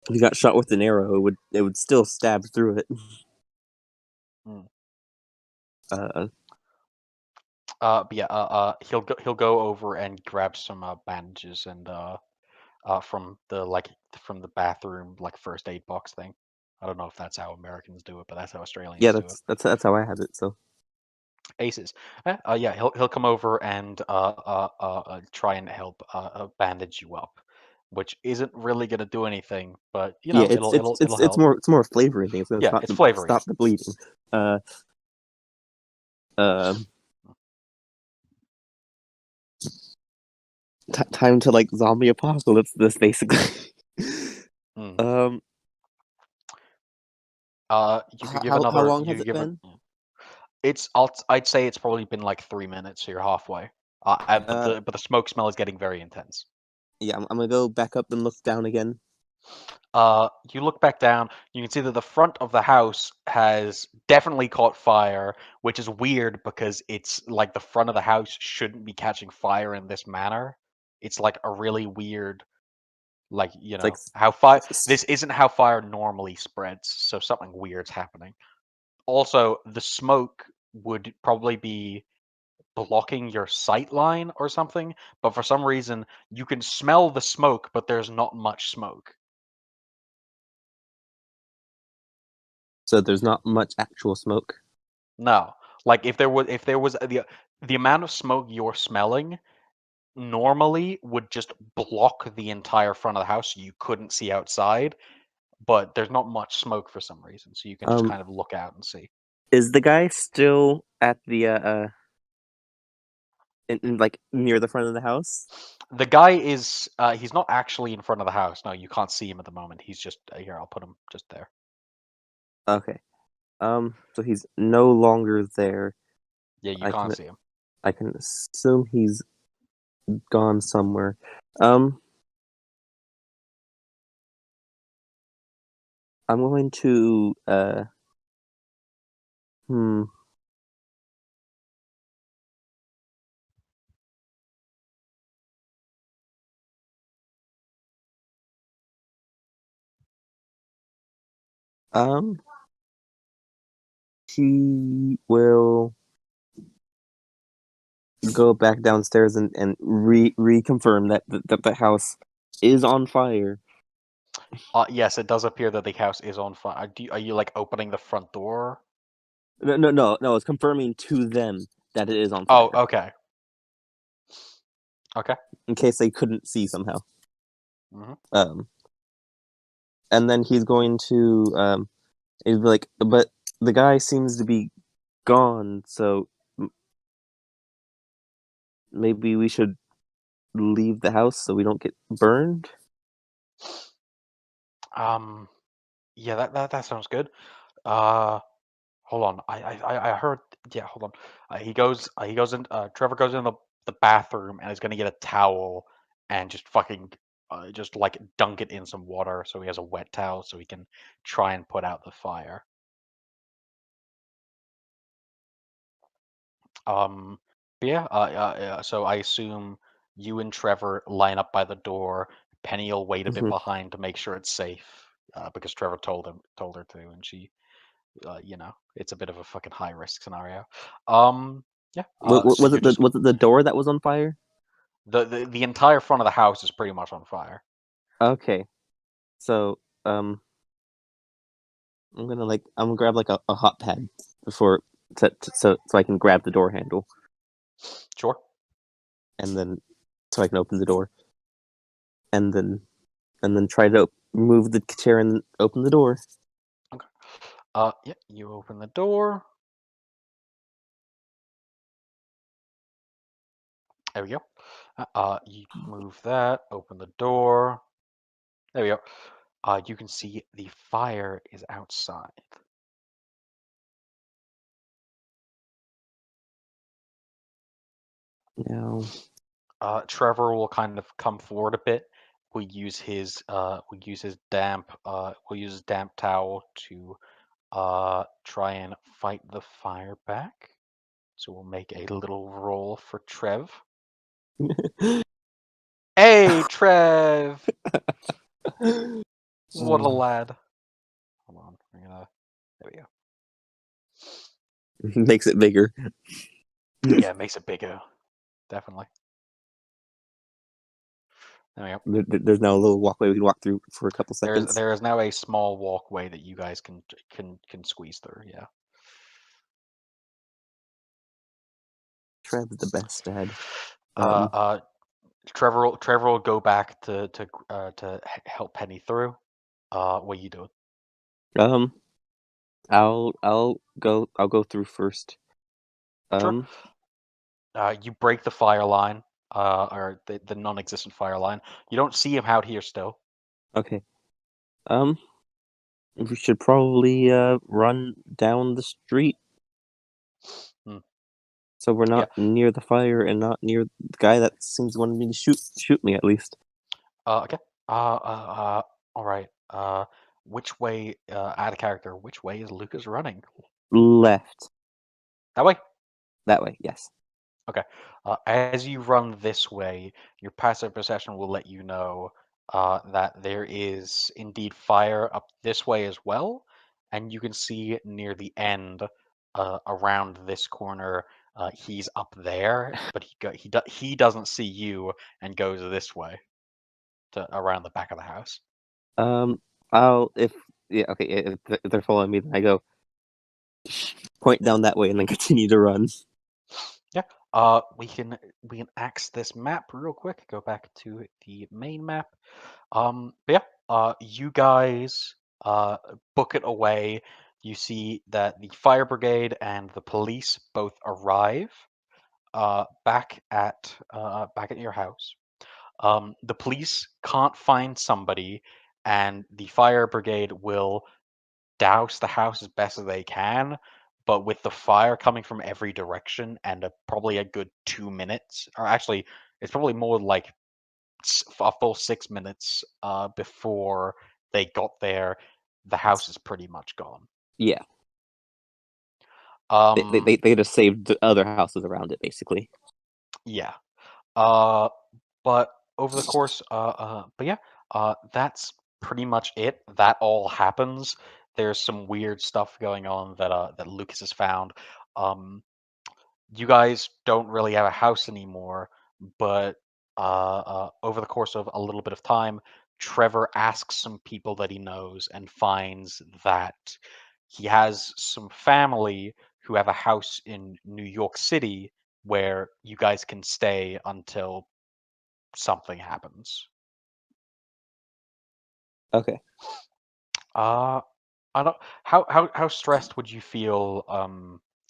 If you got shot with an arrow, it would still stab through it. Mm. Uh, But yeah. He'll go over and grab some bandages and from the bathroom like first aid box thing. I don't know if that's how Americans do it, but that's how yeah, Australians do it. that's how I have it. So Aces. Yeah, he'll come over and try and help bandage you up. which isn't really gonna do anything, but you Yeah, know, it'll help. it's more flavoring thing. It's gonna Yeah, it's stop flavoring. the bleeding. Uh, um, time to like zombie apocalypse. This basically. Mm. um, You could give how another. long You has could it give an. been? I'd say it's probably been like 3 minutes, so you're halfway. But Uh, the smoke smell is getting very intense. yeah, I'm gonna go back up and look down again. You look back down, you can see that the front of the house has definitely caught fire, which is weird because it's like the front of the house shouldn't be catching fire in this manner. It's like a really weird, like, It's like how fire, this isn't how fire normally spreads, so something weird's happening. Also, the smoke would probably be blocking your sight line or something, but for some reason, you can smell the smoke, but there's not much smoke. so there's not much actual smoke. No. Like if there was the amount of smoke you're smelling normally would just block the entire front of the house so you couldn't see outside, but there's not much smoke for some reason, so you can just Um, kind of look out and see. is the guy still at the like near the front of the house? The guy is he's not actually in front of the house. No, you can't see him at the moment. He's just here, I'll put him just there. Okay. So he's no longer there. Yeah, you I can't can see him. I can assume he's gone somewhere. Um, I'm going to hmm. Um, he will go back downstairs and reconfirm that the house is on fire. Yes, it does appear that the house is on fire. Are you like opening the front door? No. It's confirming to them that it is on Oh, fire okay. Okay. in case they couldn't see somehow. Hmm. And then he's going to he's like, but the guy seems to be gone, so maybe we should leave the house so we don't get burned. Um, yeah, that sounds good. Uh, Hold on. I heard. Yeah, hold on. He goes in. Trevor goes in the bathroom and is gonna get a towel and just fucking just like dunk it in some water so he has a wet towel so he can try and put out the fire. But yeah. So I assume you and Trevor line up by the door. Penny will wait a bit Mhm. behind to make sure it's safe, because Trevor told her to, and she it's a bit of a fucking high risk scenario. Yeah. So Was you're it the just door that was on fire? the entire front of the house is pretty much on fire. Okay, so I'm gonna grab like a hot pad before so I can grab the door handle Sure. and then so I can open the door and then try to move the chair and open the door. Okay. Yeah. You open the door. There we go. You move that. Open the door. There we go. You can see the fire is outside. Now, Trevor will kind of come forward a bit. We'll use his damp towel to try and fight the fire back. So we'll make a little roll for Trev. Hey, Trev! What a lad. Hold on. There we go. makes it bigger. Yeah, it makes it bigger. Definitely. There we go. There's now a little walkway we can walk through for a couple seconds. There is now a small walkway that you guys can squeeze through. Yeah. Trev's the best dad. Uh, uh, Trevor will go back to help Penny through. What are you doing? I'll go through first. Sure. You break the fire line, or the non-existent fire line. You don't see him out here still. Okay. We should probably run down the street Hmm. so we're Yeah. not near the fire and not near the guy that seems wanting me to shoot me at least. Okay. All right. Which way? Out of character. Which way is Lucas running? Left. That way. That way, yes. Okay. As you run this way, your passive perception will let you know that there is indeed fire up this way as well, and you can see near the end, around this corner, he's up there, but he doesn't see you and goes this way to around the back of the house. If they're following me, then I go point down that way and then continue to run. Yeah. We can axe this map real quick. Go back to the main map. But yeah, you guys book it away. You see that the fire brigade and the police both arrive back at your house. The police can't find somebody, and the fire brigade will douse the house as best as they can. But with the fire coming from every direction and probably a good 2 minutes, or actually, it's probably more like a full 6 minutes before they got there, the house is pretty much gone. Yeah. Um, They just saved the other houses around it, basically. yeah. But over the course, but yeah, that's pretty much it. That all happens. There's some weird stuff going on that Lucas has found. You guys don't really have a house anymore, but over the course of a little bit of time, Trevor asks some people that he knows and finds that he has some family who have a house in New York City where you guys can stay until something happens. Okay. I don't. How stressed would you feel?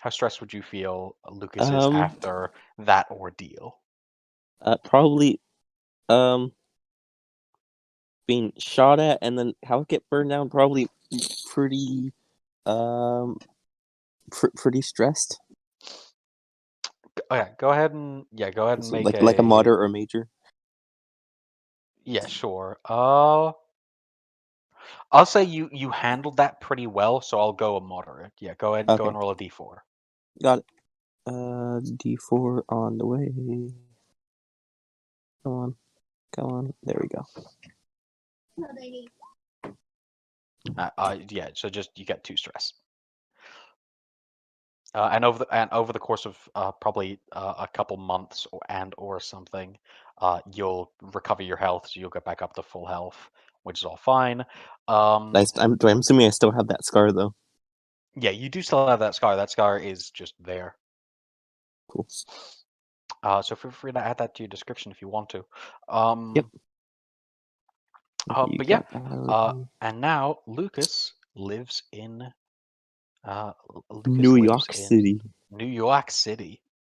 How stressed would you feel Lucas is after that ordeal? Probably being shot at and then how it get burned down. Probably pretty pretty stressed. Okay, go ahead and So make like a a. moderate or major. Yeah, sure. I'll say you handled that pretty well, so I'll go a moderate. Yeah, go ahead and Okay. roll a d4. Got it. D4 on the way. Come on. There we go. Yeah, so just you get 2 stress. And over the course of probably a couple months or something, you'll recover your health, so you'll get back up to full health, which is all fine. I'm assuming I still have that scar though. Yeah, you do still have that scar. That scar is just there. Cool. So feel free to add that to your description if you want to. Yep. But yeah, and now Lucas lives in New York City. New York City.